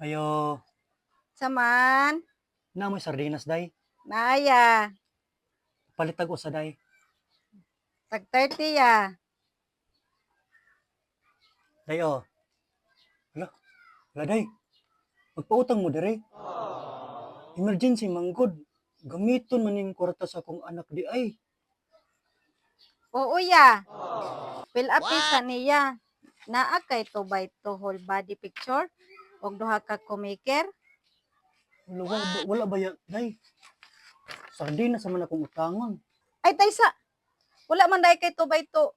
Ayo, Saman, namoy sardinas day. Naya, Palitag usa day. tag 30 ya. Day oh. Hala day. Magpautang mo dire. Emergency manggod. Gamiton man ning kwarta sa akong anak di ay. Oo ya. Fill up sa niya. Naa kay to by to whole body picture og duha ka kumiker. Wala ba ya day? Sardinas man akong utangon. Ay taysa. Wala man dai kay to by to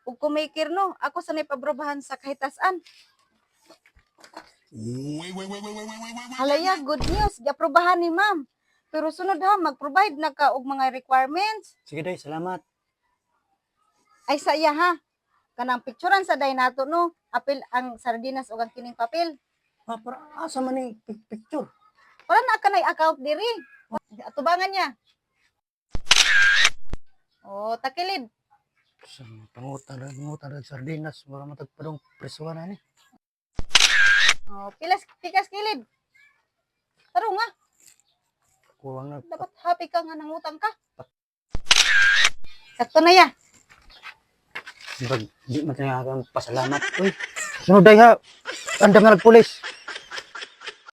og kumiker no. Ako sanay pabrobahan sa kahitasan. Halaya, good news. Giaprobahan ni ma'am. Pero sunod ha, mag-provide na ka og mga requirements. Sige day, salamat. Ay sa iya ha. Kanang picturean sa day nato no. Apil ang sardinas ug ang kining papel. Para asa man ni picture? Wala na ka na account diri. Atubangan niya. Oh, takilid. Pangutan ng sardinas. Wala matagpadong presuhan na ni. Oh, pikas kilid. Taro nga, Kuwang na. dapat happy ka nga nangutang ka. Sakto na ya. Di man tayo pasalamat. Uy, sunod day ha. Andam na nagpulis.